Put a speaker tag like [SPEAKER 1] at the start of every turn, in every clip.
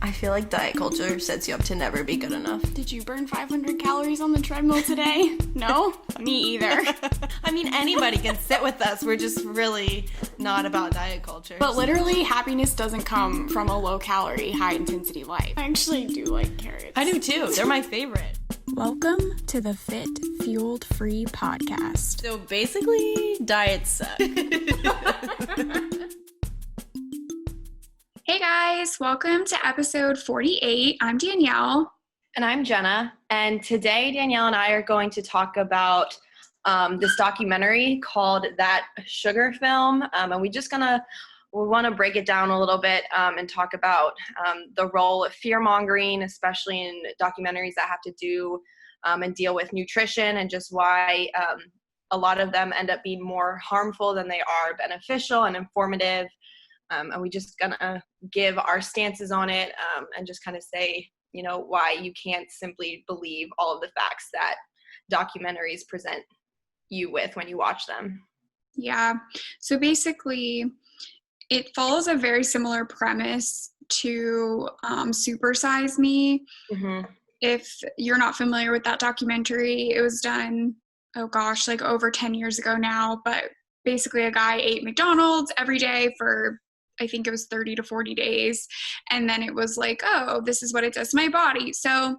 [SPEAKER 1] I feel like diet culture sets you up to never be good enough.
[SPEAKER 2] Did you burn 500 calories on the treadmill today? No? Me either.
[SPEAKER 1] I mean, anybody can sit with us. We're just really not about diet culture.
[SPEAKER 2] But literally, happiness doesn't come from a low-calorie, high-intensity life. I actually do like carrots.
[SPEAKER 1] I do too. They're my favorite.
[SPEAKER 2] Welcome to the Fit Fueled Free podcast.
[SPEAKER 1] So basically, diets suck.
[SPEAKER 2] Hey guys, welcome to episode 48. I'm Danielle.
[SPEAKER 1] And I'm Jenna. And today, Danielle and I are going to talk about this documentary called That Sugar Film. And we want to break it down a little bit and talk about the role of fear-mongering, especially in documentaries that have to do and deal with nutrition, and just why a lot of them end up being more harmful than they are beneficial and informative. And we just gonna give our stances on it and just kind of say, you know, why you can't simply believe all of the facts that documentaries present you with when you watch them.
[SPEAKER 2] Yeah. So basically, it follows a very similar premise to Super Size Me.
[SPEAKER 1] Mm-hmm.
[SPEAKER 2] If you're not familiar with that documentary, it was done, like over 10 years ago now. But basically, a guy ate McDonald's every day for, I think it was 30 to 40 days. And then it was like, oh, this is what it does to my body. So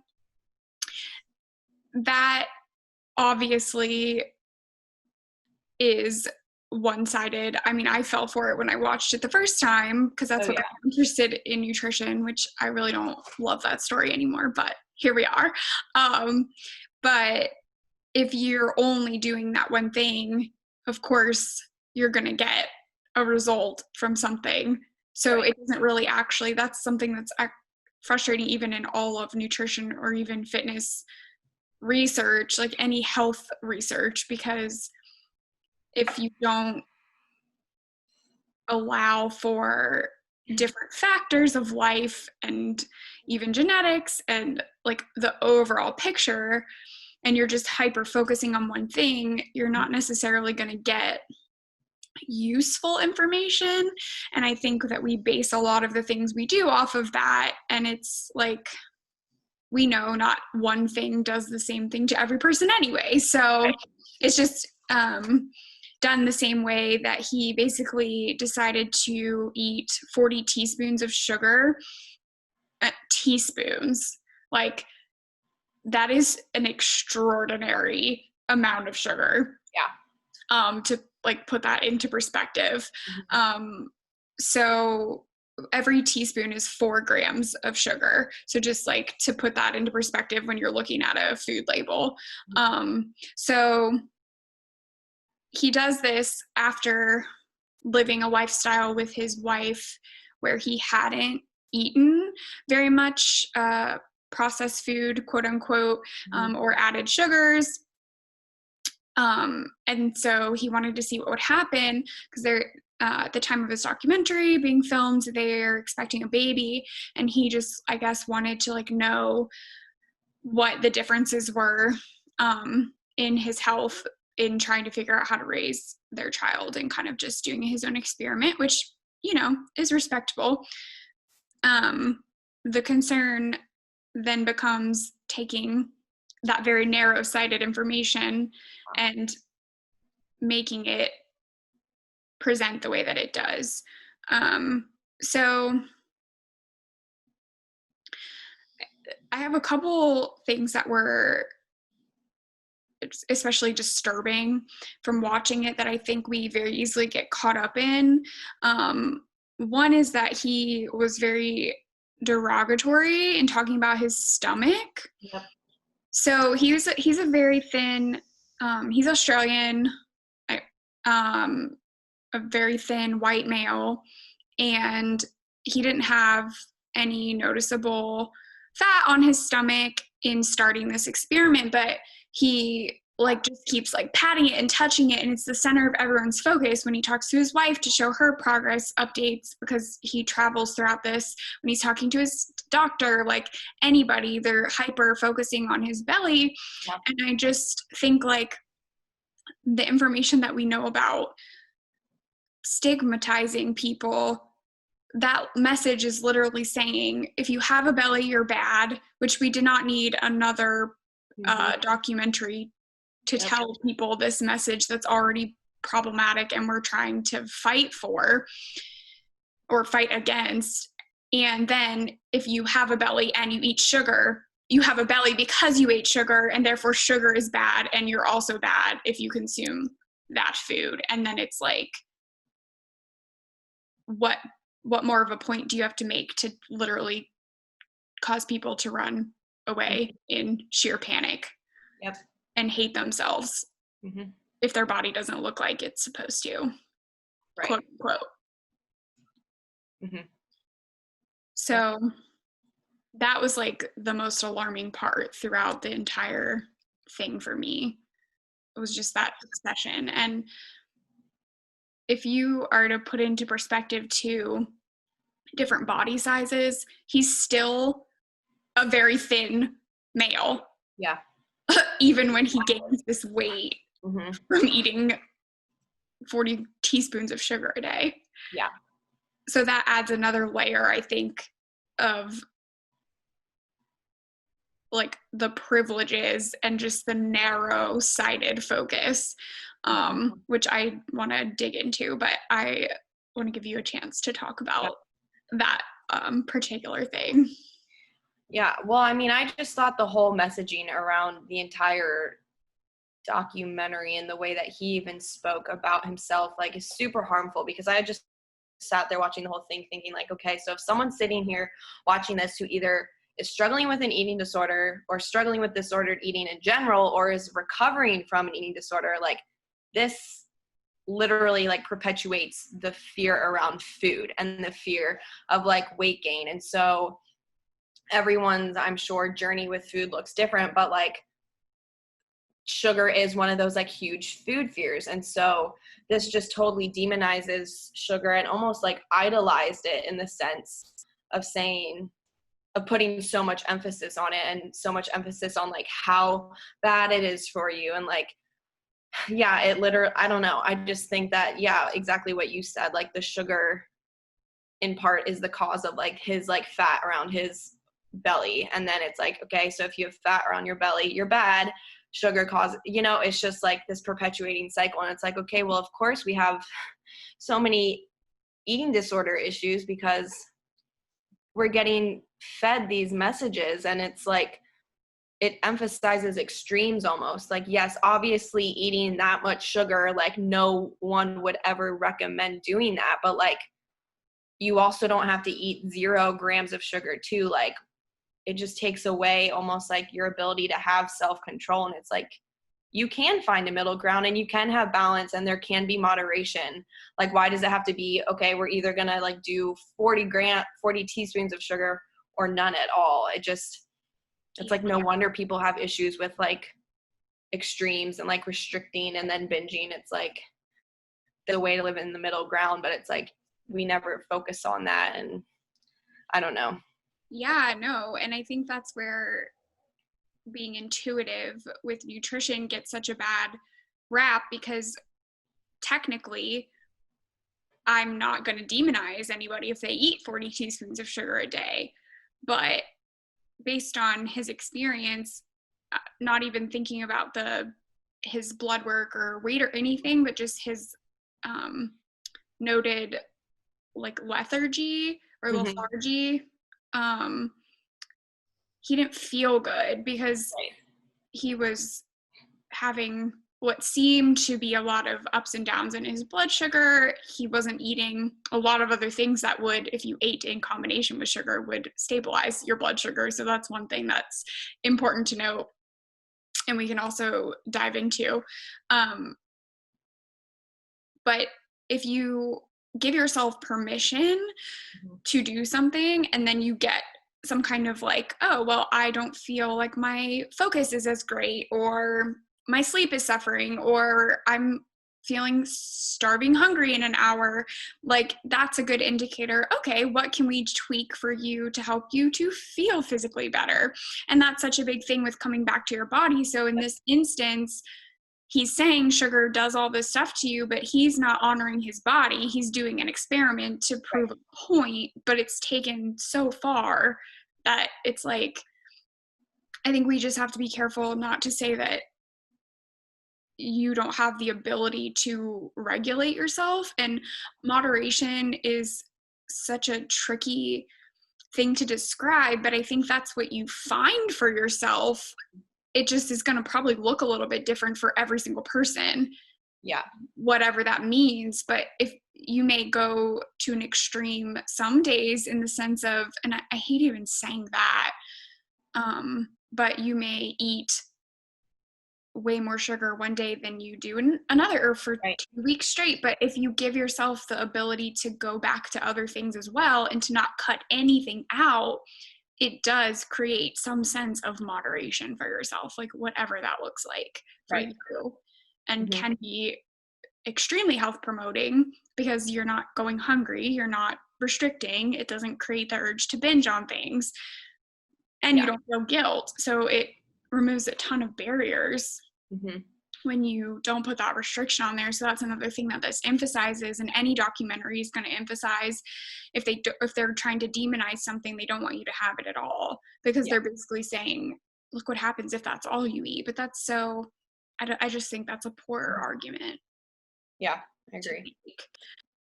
[SPEAKER 2] that obviously is one-sided. I mean, I fell for it when I watched it the first time because that's what got me interested in nutrition, which I really don't love that story anymore, but here we are. But if you're only doing that one thing, of course, you're going to get a result from something. So It doesn't really actually, that's something that's frustrating even in all of nutrition or even fitness research, like any health research, because if you don't allow for different factors of life and even genetics and like the overall picture, and you're just hyper focusing on one thing, you're not necessarily going to get useful information. And I think that we base a lot of the things we do off of that. And it's like, we know not one thing does the same thing to every person anyway. So it's just done the same way that he basically decided to eat 40 teaspoons of sugar. Teaspoons. Like, that is an extraordinary amount of sugar.
[SPEAKER 1] Yeah.
[SPEAKER 2] To like put that into perspective. So every teaspoon is 4 grams of sugar. So just like to put that into perspective when you're looking at a food label. So he does this after living a lifestyle with his wife where he hadn't eaten very much processed food, quote unquote, or added sugars. And so he wanted to see what would happen because they're at the time of his documentary being filmed, they're expecting a baby, and he just, I guess, wanted to like know what the differences were in his health in trying to figure out how to raise their child and kind of just doing his own experiment, which, you know, is respectable. The concern then becomes taking that very narrow-sighted information and making it present the way that it does. So I have a couple things that were especially disturbing from watching it that I think we very easily get caught up in. One is that he was very derogatory in talking about his stomach.
[SPEAKER 1] Yep.
[SPEAKER 2] So he's a very thin, he's Australian, a very thin white male, and he didn't have any noticeable fat on his stomach in starting this experiment, but he like just keeps like patting it and touching it, and it's the center of everyone's focus when he talks to his wife to show her progress updates, because he travels throughout this. When he's talking to his doctor, like anybody, they're hyper focusing on his belly.
[SPEAKER 1] Yep.
[SPEAKER 2] And I just think like the information that we know about stigmatizing people that message is literally saying, if you have a belly, you're bad, which we did not need another documentary to tell people this message that's already problematic and we're trying to fight for or fight against. And then if you have a belly and you eat sugar, you have a belly because you ate sugar, and therefore sugar is bad, and you're also bad if you consume that food. And then it's like, what more of a point do you have to make to literally cause people to run away in sheer panic and hate themselves if their body doesn't look like it's supposed to, quote unquote. So that was like the most alarming part throughout the entire thing for me. It was just that session. And if you are to put into perspective too, different body sizes, he's still a very thin male.
[SPEAKER 1] Yeah.
[SPEAKER 2] Even when he gains this weight from eating 40 teaspoons of sugar a day.
[SPEAKER 1] Yeah.
[SPEAKER 2] So that adds another layer, I think, of like the privileges and just the narrow-sighted focus, which I want to dig into, but I want to give you a chance to talk about that particular thing.
[SPEAKER 1] Yeah, well, I mean, I just thought the whole messaging around the entire documentary and the way that he even spoke about himself, like, is super harmful, because I just sat there watching the whole thing thinking, like, okay, so if someone's sitting here watching this who either is struggling with an eating disorder or struggling with disordered eating in general, or is recovering from an eating disorder, like, this literally like perpetuates the fear around food and the fear of like weight gain. And so everyone's, I'm sure, journey with food looks different, but like sugar is one of those like huge food fears. And so this just totally demonizes sugar and almost like idolized it in the sense of saying, of putting so much emphasis on it and so much emphasis on like how bad it is for you. And like, yeah, it literally, I don't know. I just think that, yeah, exactly what you said, like the sugar in part is the cause of like his like fat around his belly. And then it's like, okay, so if you have fat around your belly, you're bad. Sugar causes, you know, it's just like this perpetuating cycle. And it's like, okay, well, of course we have so many eating disorder issues because we're getting fed these messages, and it's like, it emphasizes extremes almost. Like, yes, obviously eating that much sugar, like no one would ever recommend doing that. But like, you also don't have to eat 0 grams of sugar too. Like, it just takes away almost like your ability to have self-control. And it's like, you can find a middle ground and you can have balance and there can be moderation. Like, why does it have to be, okay, we're either going to like do 40 teaspoons of sugar or none at all? It's like, no wonder people have issues with like extremes and like restricting and then binging. It's like the way to live in the middle ground, but it's like, we never focus on that. And I don't know.
[SPEAKER 2] Yeah, no. And I think that's where being intuitive with nutrition gets such a bad rap, because technically I'm not going to demonize anybody if they eat 40 teaspoons of sugar a day. But based on his experience, not even thinking about his blood work or weight or anything, but just his noted like lethargy or lethargy, he didn't feel good because he was having what seemed to be a lot of ups and downs in his blood sugar. He wasn't eating a lot of other things that would, if you ate in combination with sugar, would stabilize your blood sugar. So that's one thing that's important to note. And we can also dive into. But if you give yourself permission to do something and then you get some kind of like, oh, well, I don't feel like my focus is as great, or my sleep is suffering, or I'm feeling starving hungry in an hour, like that's a good indicator. Okay, what can we tweak for you to help you to feel physically better? And that's such a big thing with coming back to your body. So in this instance, he's saying sugar does all this stuff to you, but he's not honoring his body. He's doing an experiment to prove a point, but it's taken so far that it's like, I think we just have to be careful not to say that you don't have the ability to regulate yourself. And moderation is such a tricky thing to describe, but I think that's what you find for yourself. It just is going to probably look a little bit different for every single person.
[SPEAKER 1] Yeah.
[SPEAKER 2] Whatever that means. But if you may go to an extreme some days in the sense of, and I hate even saying that, but you may eat way more sugar one day than you do in another, or for 2 weeks straight. But if you give yourself the ability to go back to other things as well and to not cut anything out, it does create some sense of moderation for yourself, like whatever that looks like for you, and can be extremely health promoting because you're not going hungry, you're not restricting, it doesn't create the urge to binge on things, and you don't feel guilt. So it removes a ton of barriers when you don't put that restriction on there. So that's another thing that this emphasizes, and any documentary is going to emphasize. If they're trying to demonize something, they don't want you to have it at all, because they're basically saying, look what happens if that's all you eat. But that's so, I just think that's a poor argument.
[SPEAKER 1] Yeah, I agree.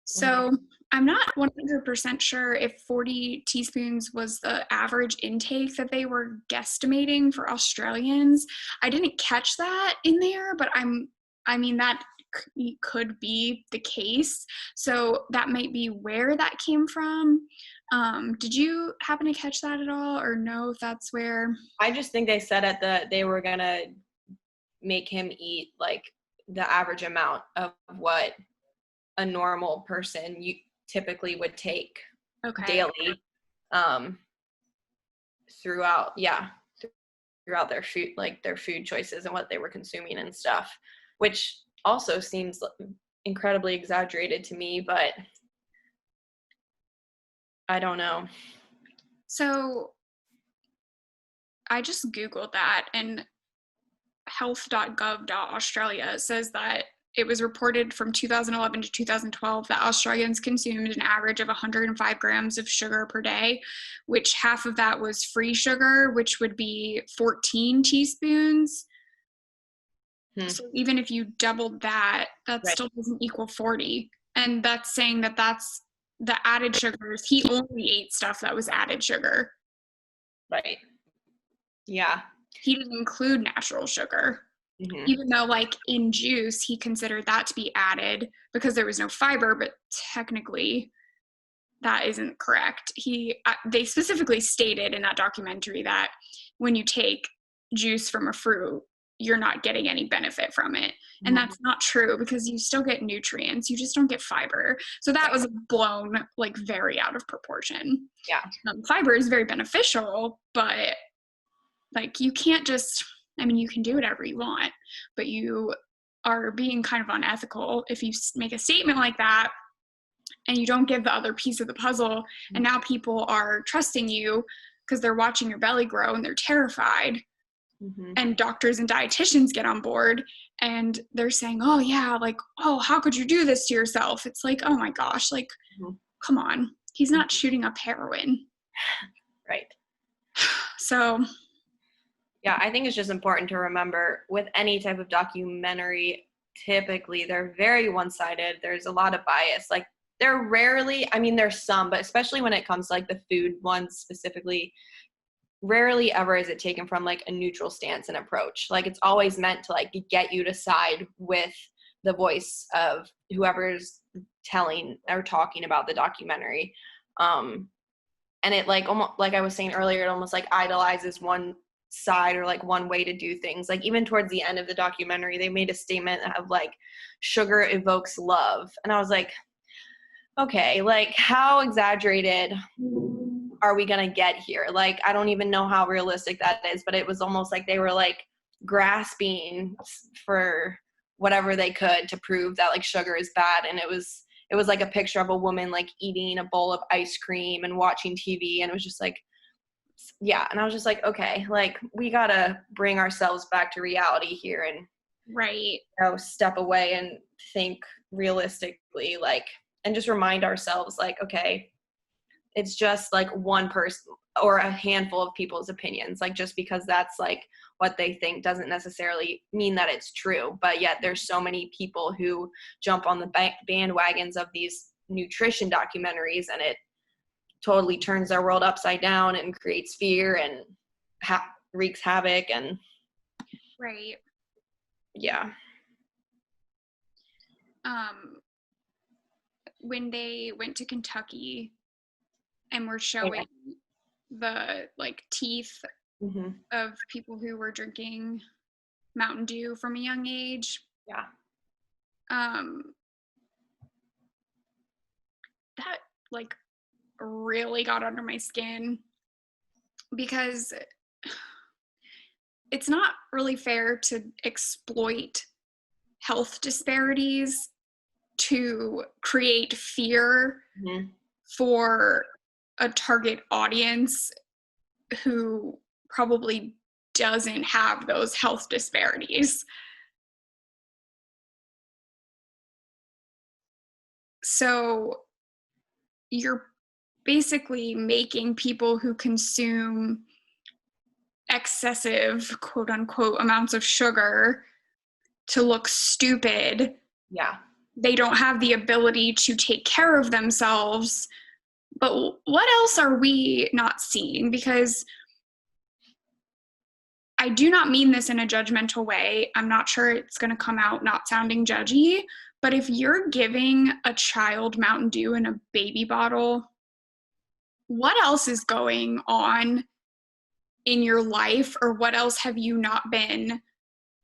[SPEAKER 2] So I'm not 100% sure if 40 teaspoons was the average intake that they were guesstimating for Australians. I didn't catch that in there, but I mean, that could be the case. So that might be where that came from. Did you happen to catch that at all, or know if that's where?
[SPEAKER 1] I just think they said they were going to make him eat like the average amount of what a normal person you typically would take daily throughout their food, like their food choices and what they were consuming and stuff, which also seems incredibly exaggerated to me, but I don't know.
[SPEAKER 2] So I just Googled that, and health.gov.australia says that it was reported from 2011 to 2012 that Australians consumed an average of 105 grams of sugar per day, which half of that was free sugar, which would be 14 teaspoons. So even if you doubled that, still doesn't equal 40. And that's saying that that's the added sugars. He only ate stuff that was added sugar.
[SPEAKER 1] Right. Yeah.
[SPEAKER 2] He didn't include natural sugar. Even though, like, in juice, he considered that to be added because there was no fiber, but technically that isn't correct. They specifically stated in that documentary that when you take juice from a fruit, you're not getting any benefit from it. And that's not true, because you still get nutrients. You just don't get fiber. So that was blown, like, very out of proportion.
[SPEAKER 1] Yeah.
[SPEAKER 2] Fiber is very beneficial, but, like, you can't just... I mean, you can do whatever you want, but you are being kind of unethical if you make a statement like that and you don't give the other piece of the puzzle. And now people are trusting you because they're watching your belly grow and they're terrified. And doctors and dietitians get on board and they're saying, oh yeah, like, oh, how could you do this to yourself? It's like, oh my gosh, like, come on. He's not shooting up heroin.
[SPEAKER 1] Right.
[SPEAKER 2] So...
[SPEAKER 1] yeah, I think it's just important to remember with any type of documentary, typically they're very one-sided. There's a lot of bias. Like, they're rarely, I mean, there's some, but especially when it comes to like the food ones specifically, rarely ever is it taken from like a neutral stance and approach. Like, it's always meant to like get you to side with the voice of whoever's telling or talking about the documentary. And it like almost, like I was saying earlier, it almost like idolizes one side or like one way to do things. Like, even towards the end of the documentary, they made a statement of like, sugar evokes love. And I was like, okay, like, how exaggerated are we gonna get here? Like, I don't even know how realistic that is, but it was almost like they were like grasping for whatever they could to prove that like sugar is bad. And it was like a picture of a woman like eating a bowl of ice cream and watching TV, and it was just like, yeah. And I was just like, okay, like, we gotta bring ourselves back to reality here and
[SPEAKER 2] Right.
[SPEAKER 1] step away and think realistically, like, and just remind ourselves, like, okay, it's just like one person or a handful of people's opinions. Like, just because that's like what they think doesn't necessarily mean that it's true. But yet there's so many people who jump on the bandwagons of these nutrition documentaries, and it totally turns their world upside down and creates fear and wreaks havoc. And
[SPEAKER 2] Right.
[SPEAKER 1] yeah.
[SPEAKER 2] When they went to Kentucky and were showing the like teeth
[SPEAKER 1] Mm-hmm.
[SPEAKER 2] of people who were drinking Mountain Dew from a young age,
[SPEAKER 1] Yeah.
[SPEAKER 2] That like really got under my skin, because it's not really fair to exploit health disparities to create fear
[SPEAKER 1] Mm-hmm.
[SPEAKER 2] for a target audience who probably doesn't have those health disparities. So you're basically making people who consume excessive, quote unquote, amounts of sugar to look stupid.
[SPEAKER 1] Yeah.
[SPEAKER 2] They don't have the ability to take care of themselves. But what else are we not seeing? Because I do not mean this in a judgmental way. I'm not sure it's going to come out not sounding judgy. But if you're giving a child Mountain Dew in a baby bottle, what else is going on in your life, or what else have you not been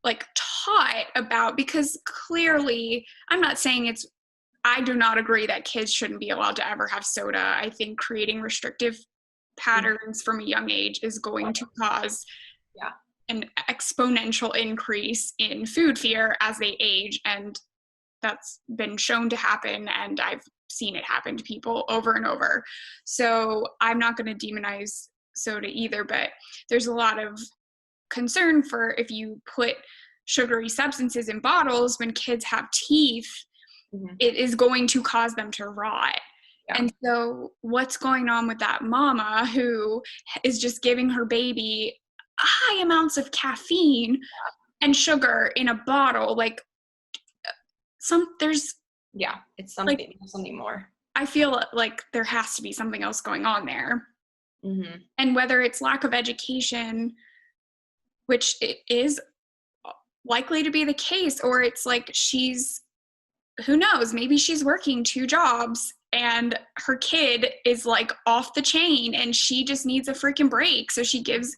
[SPEAKER 2] like taught about? Because clearly, I'm not saying I do not agree that kids shouldn't be allowed to ever have soda. I think creating restrictive patterns from a young age is going to cause an exponential increase in food fear as they age, and that's been shown to happen, and I've seen it happen to people over and over. So I'm not going to demonize soda either, but there's a lot of concern for if you put sugary substances in bottles when kids have teeth,
[SPEAKER 1] Mm-hmm.
[SPEAKER 2] it is going to cause them to rot.
[SPEAKER 1] Yeah.
[SPEAKER 2] And so what's going on with that mama who is just giving her baby high amounts of caffeine and sugar in a bottle? Like, it's
[SPEAKER 1] something more.
[SPEAKER 2] I feel like there has to be something else going on there.
[SPEAKER 1] Mm-hmm.
[SPEAKER 2] And whether it's lack of education, which it is likely to be the case, or it's like who knows, maybe she's working 2 jobs and her kid is like off the chain and she just needs a freaking break, so she gives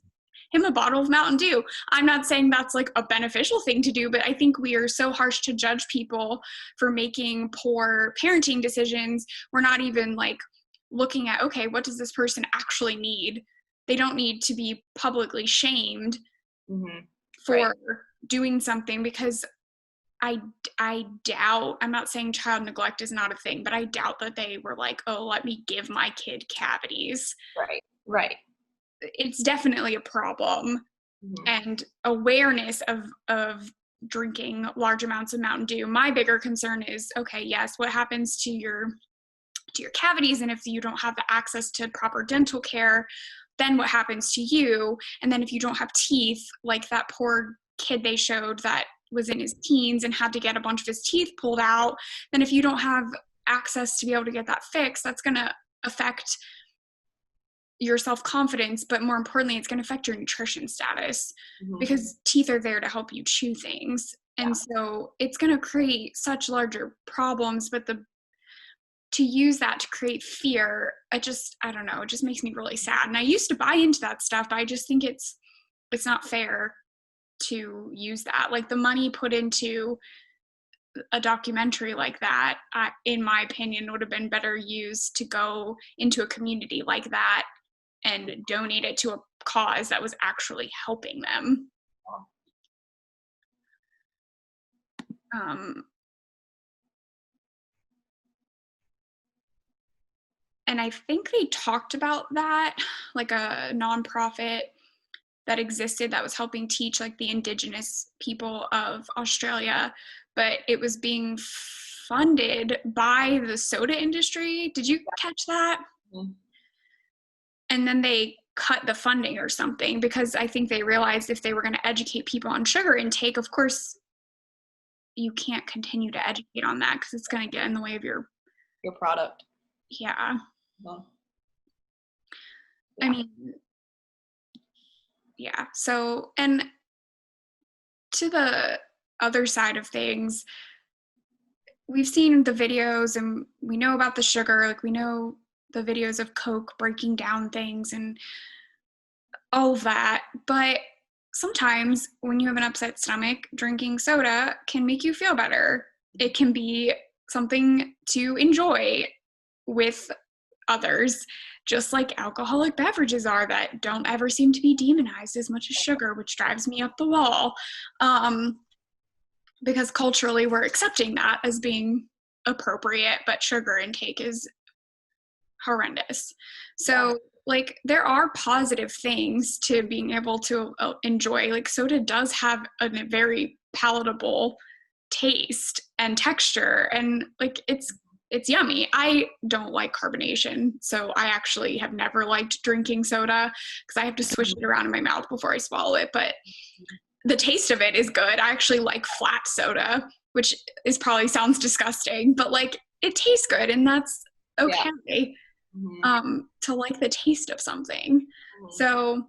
[SPEAKER 2] him a bottle of Mountain Dew. I'm not saying that's like a beneficial thing to do, but I think we are so harsh to judge people for making poor parenting decisions. We're not even like looking at, okay, what does this person actually need? They don't need to be publicly shamed for doing something, because I doubt, I'm not saying child neglect is not a thing, but I doubt that they were like, oh, let me give my kid cavities.
[SPEAKER 1] Right.
[SPEAKER 2] It's definitely a problem. And awareness of drinking large amounts of Mountain Dew. My bigger concern is, okay, yes, what happens to your cavities? And if you don't have the access to proper dental care, then what happens to you? And then if you don't have teeth, like that poor kid they showed that was in his teens and had to get a bunch of his teeth pulled out, then if you don't have access to be able to get that fixed, that's going to affect your self-confidence, but more importantly, it's going to affect your nutrition status, because teeth are there to help you chew things. And so it's going to create such larger problems, but to use that to create fear, I don't know, it just makes me really sad. And I used to buy into that stuff, but I just think it's not fair to use that. Like, the money put into a documentary like that, in my opinion, would have been better used to go into a community like that and donate it to a cause that was actually helping them. And I think they talked about that, like a nonprofit that existed that was helping teach like the indigenous people of Australia, but it was being funded by the soda industry. Did you catch that?
[SPEAKER 1] Mm-hmm.
[SPEAKER 2] And then they cut the funding or something because I think they realized if they were going to educate people on sugar intake, of course, you can't continue to educate on that because it's going to get in the way of your
[SPEAKER 1] product.
[SPEAKER 2] Yeah.
[SPEAKER 1] Well,
[SPEAKER 2] I mean, yeah. So, and to the other side of things, we've seen the videos and we know about the sugar, like we know the videos of Coke breaking down things and all of that. But sometimes when you have an upset stomach, drinking soda can make you feel better. It can be something to enjoy with others, just like alcoholic beverages are that don't ever seem to be demonized as much as sugar, which drives me up the wall. Because culturally we're accepting that as being appropriate, but sugar intake is horrendous. So like there are positive things to being able to enjoy. Like soda does have a very palatable taste and texture, and like it's yummy. I don't like carbonation, so I actually have never liked drinking soda because I have to swish it around in my mouth before I swallow it, but the taste of it is good. I actually like flat soda, which is probably sounds disgusting, but like it tastes good and that's okay. Yeah. To like the taste of something. So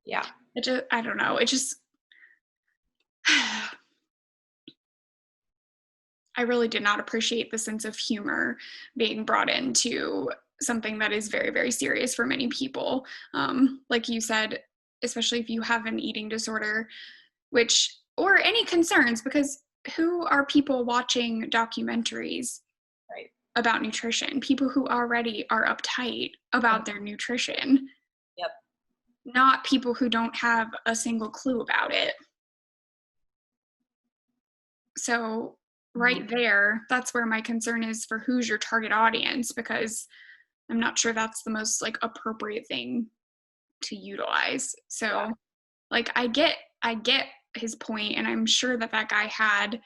[SPEAKER 1] yeah,
[SPEAKER 2] I don't know. It just, I really did not appreciate the sense of humor being brought into something that is very, very serious for many people. Like you said, especially if you have an eating disorder, or any concerns, because who are people watching documentaries about nutrition? People who already are uptight about their nutrition.
[SPEAKER 1] Yep.
[SPEAKER 2] Not people who don't have a single clue about it. So right there, that's where my concern is for who's your target audience, because I'm not sure that's the most like appropriate thing to utilize. So like I get his point, and I'm sure that guy had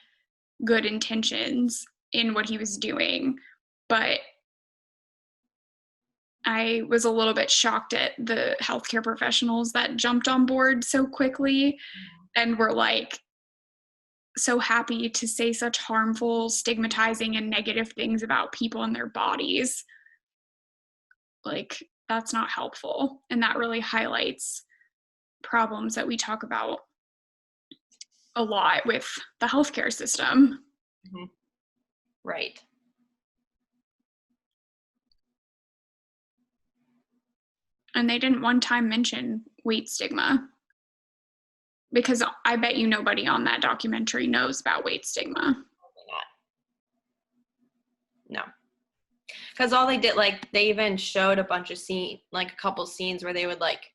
[SPEAKER 2] good intentions in what he was doing, but I was a little bit shocked at the healthcare professionals that jumped on board so quickly and were like so happy to say such harmful, stigmatizing, and negative things about people and their bodies. Like, that's not helpful. And that really highlights problems that we talk about a lot with the healthcare system.
[SPEAKER 1] Mm-hmm. Right.
[SPEAKER 2] And they didn't one time mention weight stigma, because I bet you nobody on that documentary knows about weight stigma.
[SPEAKER 1] No. Because all they did, like, they even showed a bunch of a couple scenes where they would, like,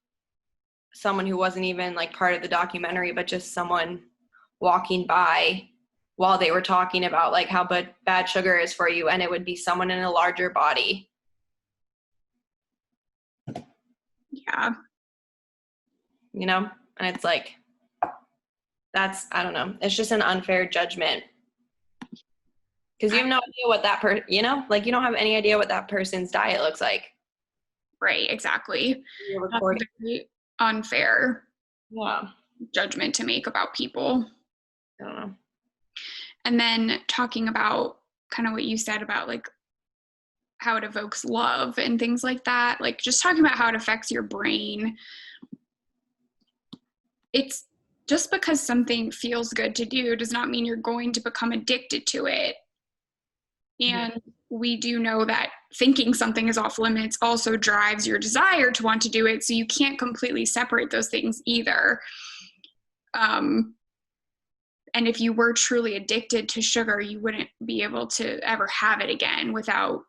[SPEAKER 1] someone who wasn't even, like, part of the documentary, but just someone walking by while they were talking about, like, how bad sugar is for you, and it would be someone in a larger body.
[SPEAKER 2] Yeah.
[SPEAKER 1] You know? And it's like, I don't know. It's just an unfair judgment. Because you have no idea what you don't have any idea what that person's diet looks like.
[SPEAKER 2] Right, exactly. That's a very unfair judgment to make about people.
[SPEAKER 1] I don't know.
[SPEAKER 2] And then talking about kind of what you said about like how it evokes love and things like that, like just talking about how it affects your brain. It's just because something feels good to do does not mean you're going to become addicted to it. And we do know that thinking something is off limits also drives your desire to want to do it. So you can't completely separate those things either. And if you were truly addicted to sugar, you wouldn't be able to ever have it again without,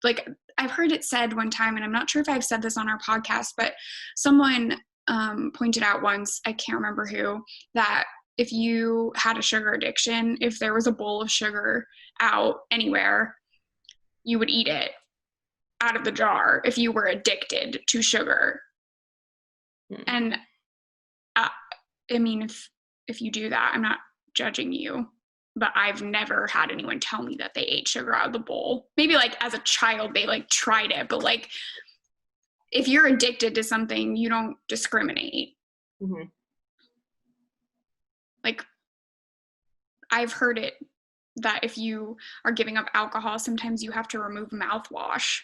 [SPEAKER 2] like, I've heard it said one time, and I'm not sure if I've said this on our podcast, but someone pointed out once, I can't remember who, that if you had a sugar addiction, if there was a bowl of sugar out anywhere, you would eat it. out of the jar if you were addicted to sugar. And I mean, if you do that, I'm not judging you, but I've never had anyone tell me that they ate sugar out of the bowl. Maybe like as a child, they like tried it, but like if you're addicted to something, you don't discriminate.
[SPEAKER 1] Mm-hmm.
[SPEAKER 2] Like I've heard it that if you are giving up alcohol, sometimes you have to remove mouthwash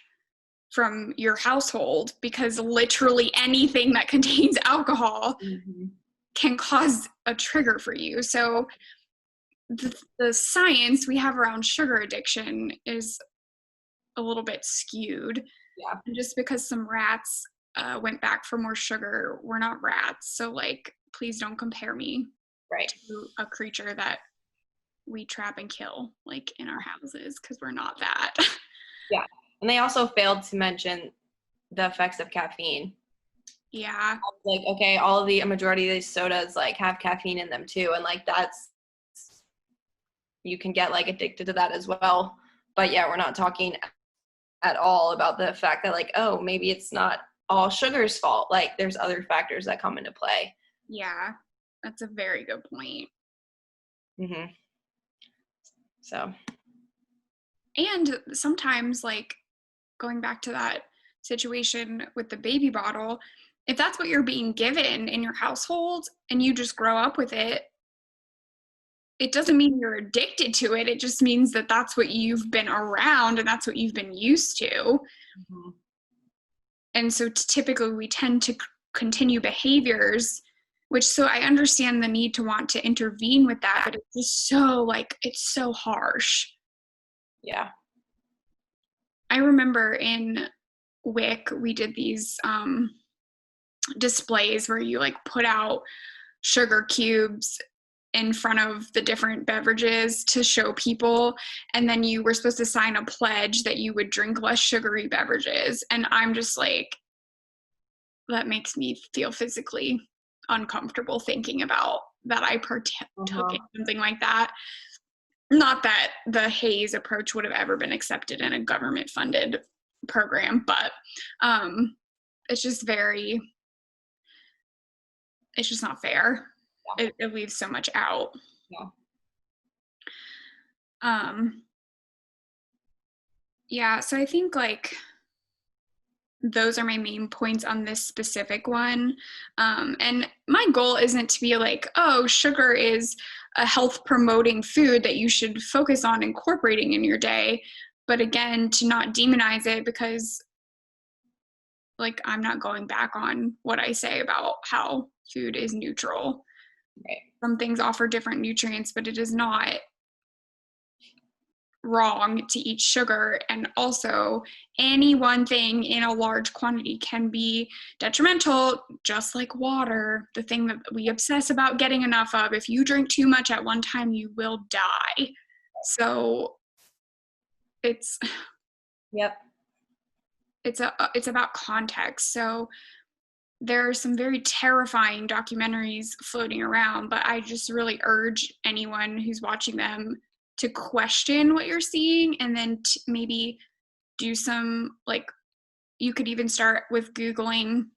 [SPEAKER 2] from your household because literally anything that contains alcohol can cause a trigger for you. So the science we have around sugar addiction is a little bit skewed.
[SPEAKER 1] Yeah.
[SPEAKER 2] And just because some rats went back for more sugar, we're not rats. So like, please don't compare me to a creature that we trap and kill like in our houses, because we're not that.
[SPEAKER 1] Yeah. And they also failed to mention the effects of caffeine.
[SPEAKER 2] Yeah.
[SPEAKER 1] Like, okay, a majority of these sodas like have caffeine in them too. And like you can get like addicted to that as well. But yeah, we're not talking at all about the fact that like, oh, maybe it's not all sugar's fault. Like there's other factors that come into play.
[SPEAKER 2] Yeah. That's a very good point.
[SPEAKER 1] Mm-hmm. So.
[SPEAKER 2] And sometimes like going back to that situation with the baby bottle, if that's what you're being given in your household and you just grow up with it, it doesn't mean you're addicted to it. It just means that that's what you've been around and that's what you've been used to. Mm-hmm. And so typically we tend to continue behaviors, so I understand the need to want to intervene with that, but it's just so like, it's so harsh.
[SPEAKER 1] Yeah.
[SPEAKER 2] I remember in WIC, we did these displays where you like put out sugar cubes in front of the different beverages to show people, and then you were supposed to sign a pledge that you would drink less sugary beverages. And I'm just like, that makes me feel physically uncomfortable thinking about that I partook in something like that. Not that the Haze approach would have ever been accepted in a government funded program, but it's just not fair. Yeah. It leaves so much out.
[SPEAKER 1] Yeah.
[SPEAKER 2] Yeah, so I think like those are my main points on this specific one. And my goal isn't to be like, oh, sugar is a health promoting food that you should focus on incorporating in your day. But again, to not demonize it, because like I'm not going back on what I say about how food is neutral.
[SPEAKER 1] Right.
[SPEAKER 2] Some things offer different nutrients, but it is not wrong to eat sugar. And also any one thing in a large quantity can be detrimental, just like water, the thing that we obsess about getting enough of. If you drink too much at one time, you will die. So it's about context. So there are some very terrifying documentaries floating around, but I just really urge anyone who's watching them to question what you're seeing, and then maybe do some, like, you could even start with Googling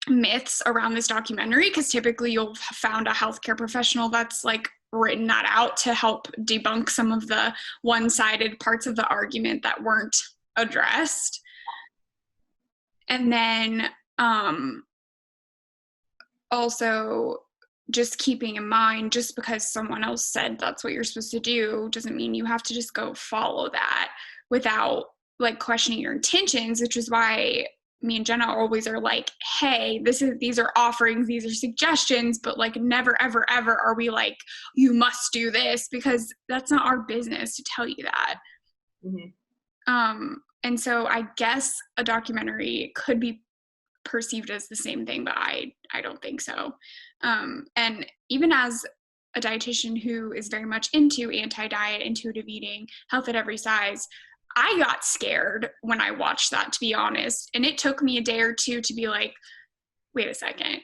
[SPEAKER 2] myths around this documentary, because typically you'll have found a healthcare professional that's like written that out to help debunk some of the one-sided parts of the argument that weren't addressed. And then also just keeping in mind, just because someone else said that's what you're supposed to do doesn't mean you have to just go follow that without like questioning your intentions, which is why me and Jenna always are like, hey, these are offerings, these are suggestions, but like never, ever, ever are we like, you must do this, because that's not our business to tell you that. Mm-hmm. And so I guess a documentary could be perceived as the same thing, but I don't think so. And even as a dietitian who is very much into anti-diet, intuitive eating, health at every size, I got scared when I watched that, to be honest. And it took me a day or two to be like, wait a second.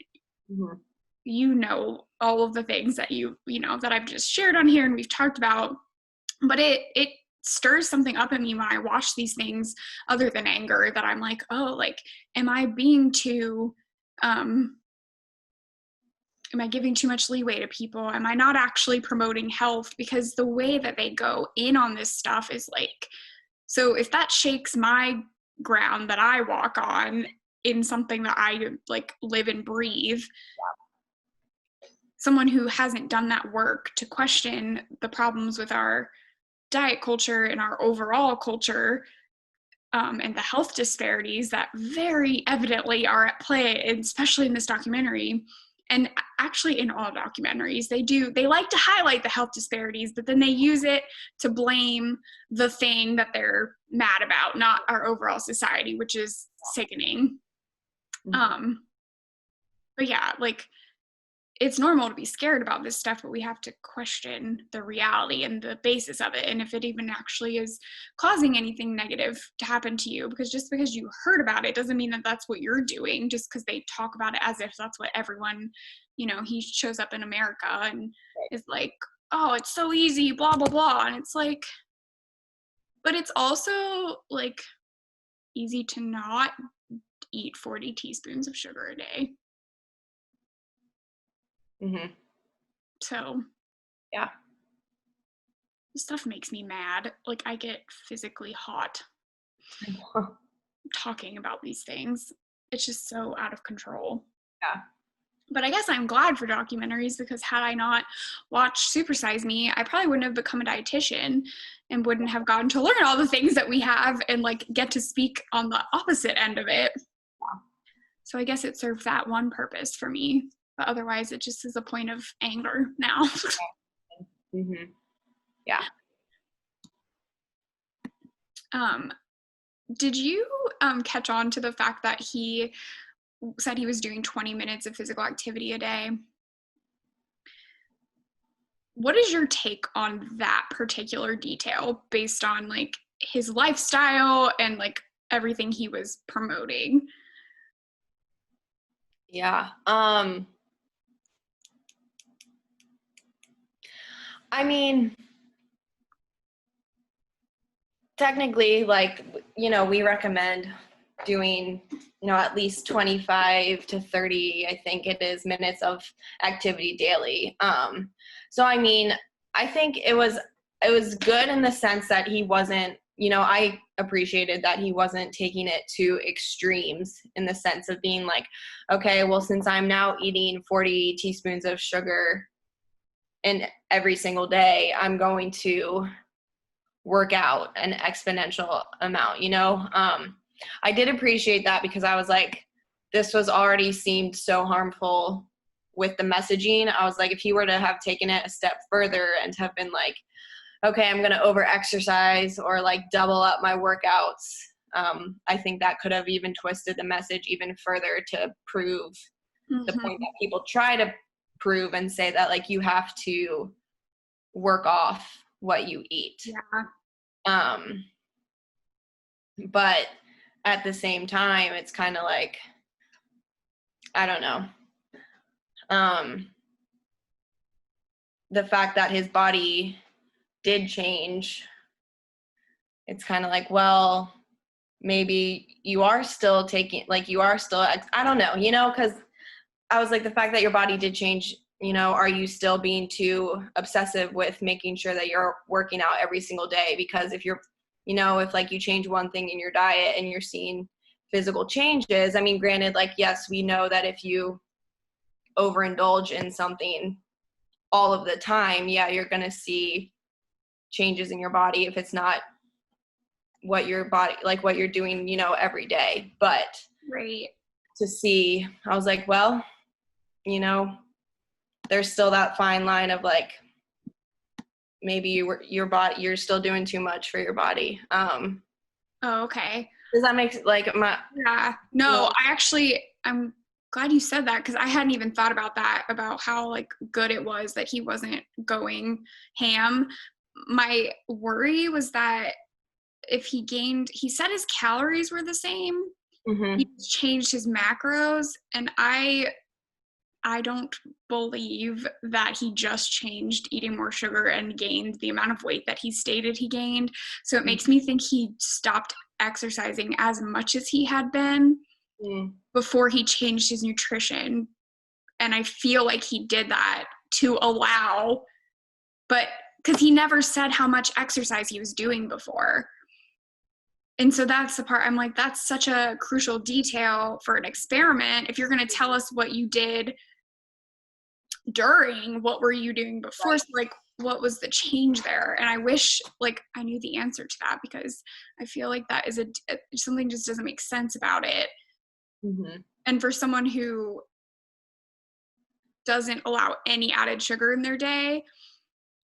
[SPEAKER 2] Mm-hmm. You know all of the things that you know that I've just shared on here and we've talked about, but it stirs something up in me when I watch these things other than anger, that I'm like, oh, like, am I being too, am I giving too much leeway to people? Am I not actually promoting health? Because the way that they go in on this stuff is like, so if that shakes my ground that I walk on in something that I like live and breathe, someone who hasn't done that work to question the problems with our diet culture and our overall culture, and the health disparities that very evidently are at play, especially in this documentary, and actually in all documentaries, they like to highlight the health disparities, but then they use it to blame the thing that they're mad about, not our overall society, which is sickening. But yeah, like, it's normal to be scared about this stuff, but we have to question the reality and the basis of it, and if it even actually is causing anything negative to happen to you. Because just because you heard about it doesn't mean that that's what you're doing, just because they talk about it as if that's what everyone, he shows up in America and is like, oh, it's so easy, blah, blah, blah. And it's like, but it's also like easy to not eat 40 teaspoons of sugar a day. So
[SPEAKER 1] yeah,
[SPEAKER 2] this stuff makes me mad. Like, I get physically hot talking about these things. It's just so out of control.
[SPEAKER 1] Yeah.
[SPEAKER 2] But I guess I'm glad for documentaries, because had I not watched Super Size Me, I probably wouldn't have become a dietitian and wouldn't have gotten to learn all the things that we have and like get to speak on the opposite end of it.
[SPEAKER 1] Yeah.
[SPEAKER 2] So I guess it served that one purpose for me. But otherwise, it just is a point of anger now.
[SPEAKER 1] Yeah.
[SPEAKER 2] Did you catch on to the fact that he said he was doing 20 minutes of physical activity a day? What is your take on that particular detail based on like his lifestyle and like everything he was promoting?
[SPEAKER 1] Yeah. I mean, technically, like, we recommend doing, at least 25 to 30, I think it is, minutes of activity daily. So, I mean, I think it was good in the sense that he wasn't, I appreciated that he wasn't taking it to extremes in the sense of being like, okay, well, since I'm now eating 40 teaspoons of sugar in every single day, I'm going to work out an exponential amount, I did appreciate that, because I was like, this was already seemed so harmful with the messaging. I was like, if he were to have taken it a step further and have been like, okay, I'm going to over exercise or like double up my workouts, I think that could have even twisted the message even further to prove the point that people try to prove and say that like you have to work off what you eat.
[SPEAKER 2] Yeah.
[SPEAKER 1] But at the same time, it's kind of like, I don't know. The fact that his body did change, it's kind of like, well, maybe you are still taking, like, you are still, I don't know, because I was like, the fact that your body did change, are you still being too obsessive with making sure that you're working out every single day? Because if you're, if like you change one thing in your diet and you're seeing physical changes, I mean, granted, like, yes, we know that if you overindulge in something all of the time, yeah, you're going to see changes in your body if it's not what your body, like what you're doing, every day. But
[SPEAKER 2] Right.
[SPEAKER 1] to see, I was like, well, there's still that fine line of like, maybe your body, you're still doing too much for your body.
[SPEAKER 2] Oh, okay.
[SPEAKER 1] Does that make like my?
[SPEAKER 2] Yeah. No, I'm glad you said that, because I hadn't even thought about that, about how like good it was that he wasn't going ham. My worry was that if he said his calories were the same, he changed his macros, and I I don't believe that he just changed eating more sugar and gained the amount of weight that he stated he gained. So it makes me think he stopped exercising as much as he had been before he changed his nutrition. And I feel like he did that to allow, but because he never said how much exercise he was doing before. And so that's the part I'm like, that's such a crucial detail for an experiment. If you're going to tell us what you did during, what were you doing before?
[SPEAKER 1] Right.
[SPEAKER 2] So like, what was the change there? And I wish like I knew the answer to that, because I feel like that is something just doesn't make sense about it.
[SPEAKER 1] Mm-hmm.
[SPEAKER 2] And for someone who doesn't allow any added sugar in their day,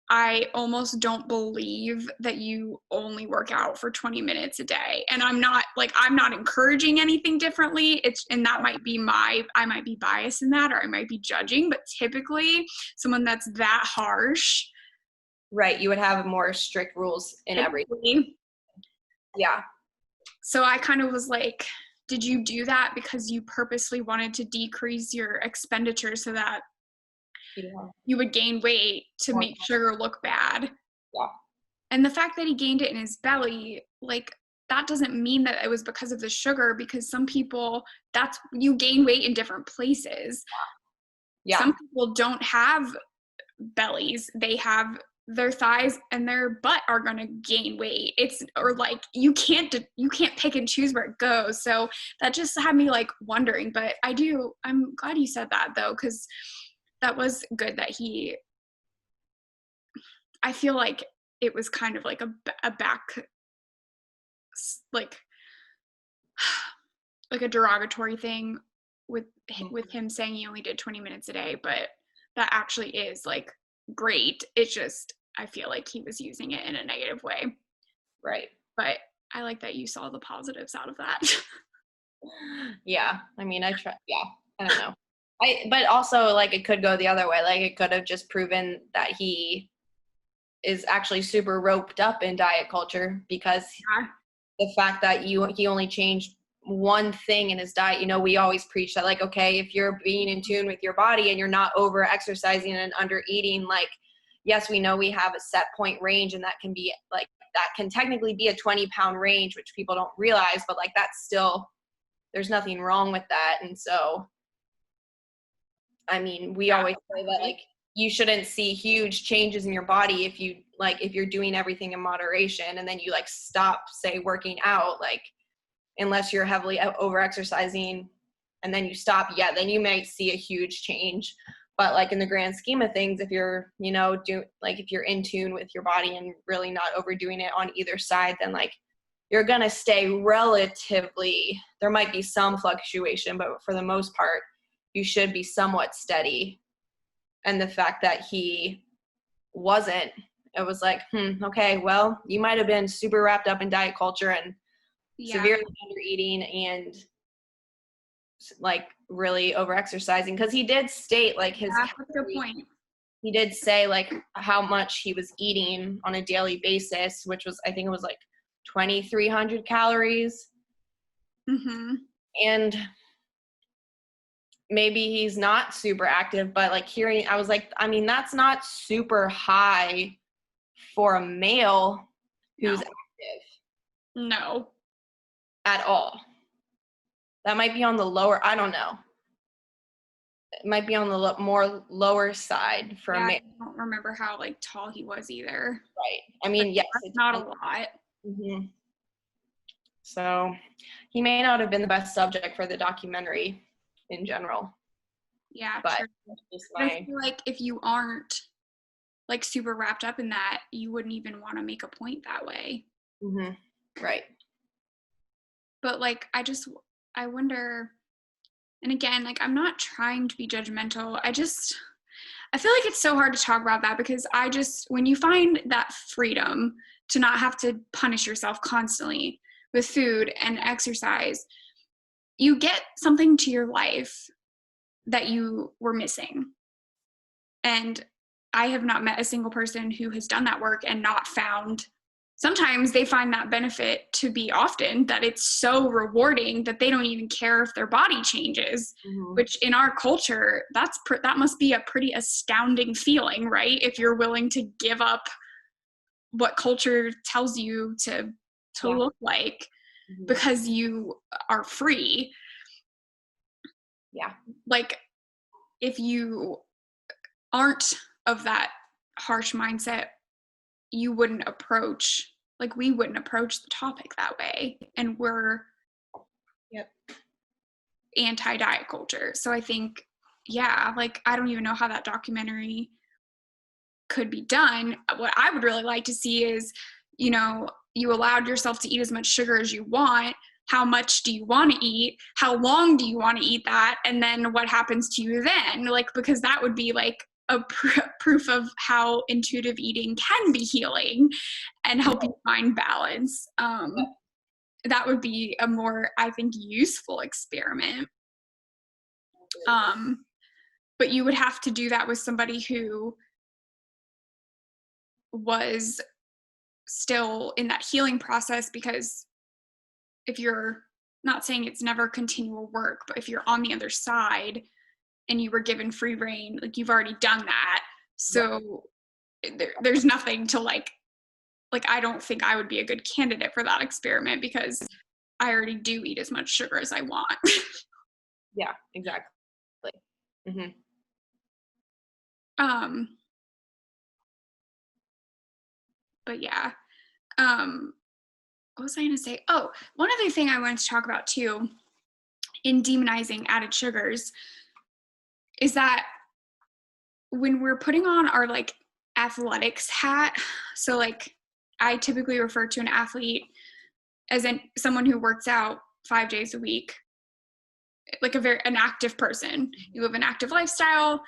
[SPEAKER 2] I almost don't believe that you only work out for 20 minutes a day. And I'm not encouraging anything differently. And that might be I might be biased in that, or I might be judging, but typically someone that's that harsh.
[SPEAKER 1] Right. You would have more strict rules in everything. Yeah.
[SPEAKER 2] So I kind of was like, did you do that because you purposely wanted to decrease your expenditure so that you would gain weight to make sugar look bad?
[SPEAKER 1] Yeah.
[SPEAKER 2] And the fact that he gained it in his belly, like, that doesn't mean that it was because of the sugar, because some people, you gain weight in different places.
[SPEAKER 1] Yeah.
[SPEAKER 2] Some people don't have bellies. They have their thighs and their butt are going to gain weight. Or like, you can't pick and choose where it goes. So that just had me like wondering, but I'm glad you said that though, because that was good that I feel like it was kind of like a back, like a derogatory thing with him saying he only did 20 minutes a day, but that actually is like great. It's just, I feel like he was using it in a negative way.
[SPEAKER 1] Right.
[SPEAKER 2] But I like that you saw the positives out of that.
[SPEAKER 1] Yeah. I mean, I don't know. But also like it could go the other way. Like it could have just proven that he is actually super roped up in diet culture, because the fact that he only changed one thing in his diet. We always preach that, like, okay, if you're being in tune with your body and you're not over exercising and under eating, like, yes, we know we have a set point range, and that can be like, that can technically be a 20-pound range, which people don't realize, but like that's still, there's nothing wrong with that. And so, I mean, we always say that like you shouldn't see huge changes in your body if you're doing everything in moderation, and then you like stop, say, working out, like, unless you're heavily over exercising and then you stop, then you might see a huge change. But like in the grand scheme of things, if you're, if you're in tune with your body and really not overdoing it on either side, then like you're going to stay relatively, there might be some fluctuation, but for the most part, you should be somewhat steady. And the fact that he wasn't, it was like, okay, well, you might have been super wrapped up in diet culture and severely under eating and like really over exercising, because he did state like his
[SPEAKER 2] that's a good point.
[SPEAKER 1] He did say like how much he was eating on a daily basis, which was, I think it was like 2,300 calories.
[SPEAKER 2] Mm-hmm.
[SPEAKER 1] And maybe he's not super active, but like I was like, I mean, that's not super high for a male who's active.
[SPEAKER 2] No.
[SPEAKER 1] At all. That might be on the lower, I don't know. It might be on the more lower side for a male.
[SPEAKER 2] I don't remember how like tall he was either.
[SPEAKER 1] Right. I mean, yes.
[SPEAKER 2] It's not a lot.
[SPEAKER 1] Mm-hmm. So he may not have been the best subject for the documentary in general.
[SPEAKER 2] Yeah,
[SPEAKER 1] but
[SPEAKER 2] true. I feel like if you aren't like super wrapped up in that, you wouldn't even want to make a point that way.
[SPEAKER 1] Mm-hmm. Right.
[SPEAKER 2] But like, I wonder, and again, like, I'm not trying to be judgmental. I feel like it's so hard to talk about that, because when you find that freedom to not have to punish yourself constantly with food and exercise, you get something to your life that you were missing. And I have not met a single person who has done that work and not found sometimes they find that benefit to be often that it's so rewarding that they don't even care if their body changes, which in our culture, that must be a pretty astounding feeling, right? If you're willing to give up what culture tells you to look like because you are free.
[SPEAKER 1] Yeah.
[SPEAKER 2] Like, if you aren't of that harsh mindset, you wouldn't approach, like, we wouldn't approach the topic that way. And we're anti-diet culture. So I think, like, I don't even know how that documentary could be done. What I would really like to see is, you know, you allowed yourself to eat as much sugar as you want. How much do you want to eat? How long do you want to eat that? And then what happens to you then? Like, because that would be like a proof of how intuitive eating can be healing and help you find balance. That would be a more, I think, useful experiment. But you would have to do that with somebody who was still in that healing process, because if you're not saying it's never continual work, but if you're on the other side and you were given free reign, like, you've already done that. So there's nothing to like, I don't think I would be a good candidate for that experiment because I already do eat as much sugar as I want.
[SPEAKER 1] Yeah, exactly.
[SPEAKER 2] But yeah. What was I going to say? Oh, one other thing I wanted to talk about too in demonizing added sugars is that when we're putting on our like athletics hat, so like I typically refer to an athlete as someone who works out 5 days a week, like an active person. You live an active lifestyle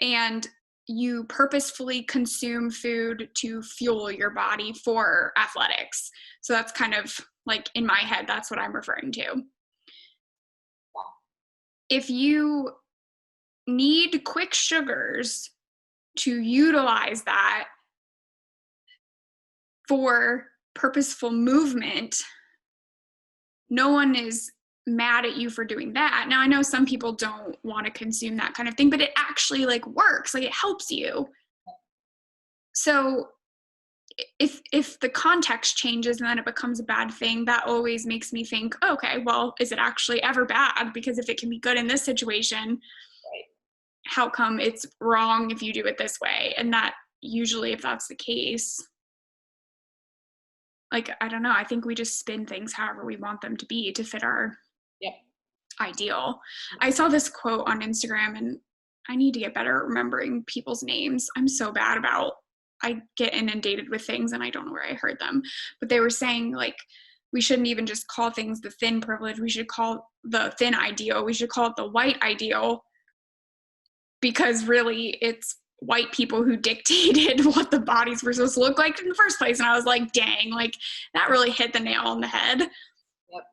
[SPEAKER 2] and you purposefully consume food to fuel your body for athletics. So that's kind of like, in my head, that's what I'm referring to. If you need quick sugars to utilize that for purposeful movement, no one is mad at you for doing that. Now, I know some people don't want to consume that kind of thing, but it actually like works, like it helps you. So if the context changes and then it becomes a bad thing, that always makes me think, okay, well, is it actually ever bad? Because if it can be good in this situation, how come it's wrong if you do it this way? And that usually, if that's the case, like, I don't know, I think we just spin things however we want them to be to fit our ideal. I saw this quote on Instagram, and I need to get better at remembering people's names. I'm so bad about, I get inundated with things and I don't know where I heard them. But they were saying, like, we shouldn't even just call things the thin privilege. We should call the thin ideal. We should call it the white ideal, because really it's white people who dictated what the bodies were supposed to look like in the first place. And I was like, dang, like that really hit the nail on the head.
[SPEAKER 1] Yep.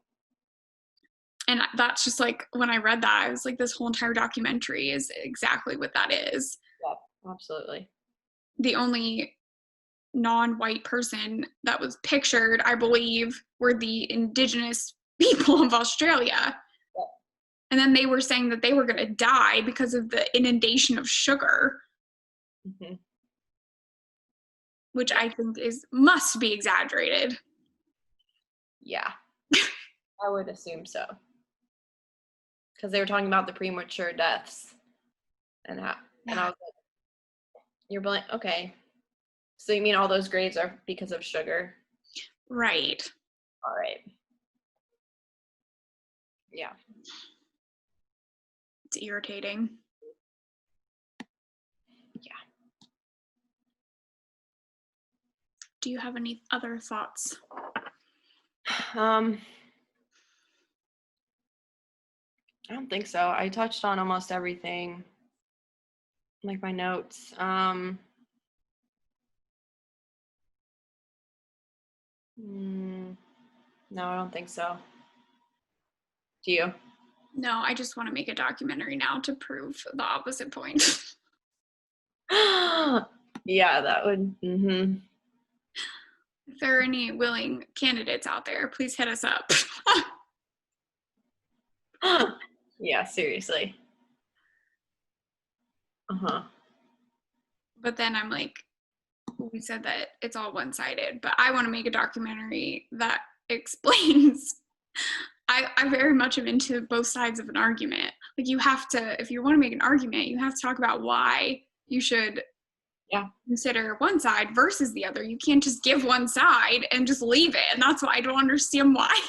[SPEAKER 2] And that's just like, when I read that, I was like, this whole entire documentary is exactly what that is.
[SPEAKER 1] Yep, absolutely.
[SPEAKER 2] The only non-white person that was pictured, I believe, were the indigenous people of Australia. Yep. And then they were saying that they were going to die because of the inundation of sugar. Mm-hmm. Which I think must be exaggerated.
[SPEAKER 1] Yeah, I would assume so. Because they were talking about the premature deaths, and I was like, "You're blank." Okay, so you mean all those graves are because of sugar?
[SPEAKER 2] Right.
[SPEAKER 1] All right. Yeah.
[SPEAKER 2] It's irritating.
[SPEAKER 1] Yeah.
[SPEAKER 2] Do you have any other thoughts?
[SPEAKER 1] I don't think so. I touched on almost everything, like my notes. No, I don't think so. Do you?
[SPEAKER 2] No, I just want to make a documentary now to prove the opposite point.
[SPEAKER 1] Yeah, that would. Mm-hmm.
[SPEAKER 2] If there are any willing candidates out there, please hit us up.
[SPEAKER 1] Yeah, seriously.
[SPEAKER 2] But then I'm like, we said that it's all one-sided, but I want to make a documentary that explains. I very much am into both sides of an argument. Like, you have to, if you want to make an argument, you have to talk about why you should consider one side versus the other. You can't just give one side and just leave it. And that's why I don't understand why.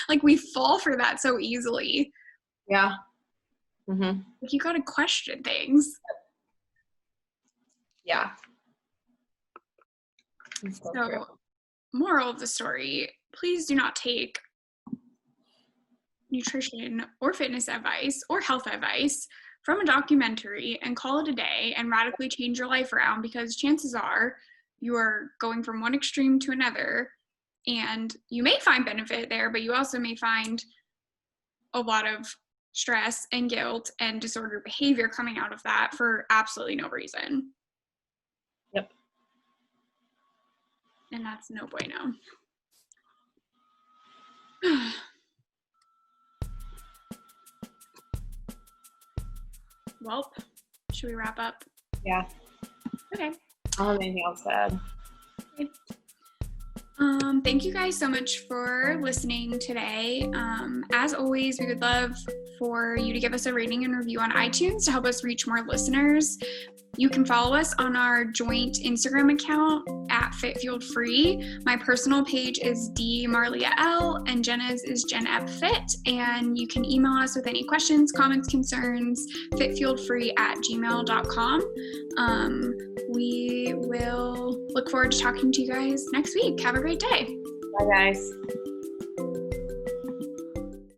[SPEAKER 2] Like, we fall for that so easily.
[SPEAKER 1] Yeah.
[SPEAKER 2] Like, you got to question things.
[SPEAKER 1] Yeah.
[SPEAKER 2] So, moral of the story, please do not take nutrition or fitness advice or health advice from a documentary and call it a day and radically change your life around, because chances are you are going from one extreme to another, and you may find benefit there, but you also may find a lot of stress and guilt and disordered behavior coming out of that for absolutely no reason.
[SPEAKER 1] Yep.
[SPEAKER 2] And that's no bueno. Well, should we wrap up?
[SPEAKER 1] Yeah.
[SPEAKER 2] Okay.
[SPEAKER 1] I don't have anything else to add.
[SPEAKER 2] Okay. Thank you guys so much for listening today. As always, we would love for you to give us a rating and review on iTunes to help us reach more listeners. You can follow us on our joint Instagram account at FitFueledFree. My personal page is dmarliaL, and Jenna's is JenFit. And you can email us with any questions, comments, concerns, fitfueledfree@gmail.com. We will look forward to talking to you guys next week. Have a great day.
[SPEAKER 1] Bye, guys.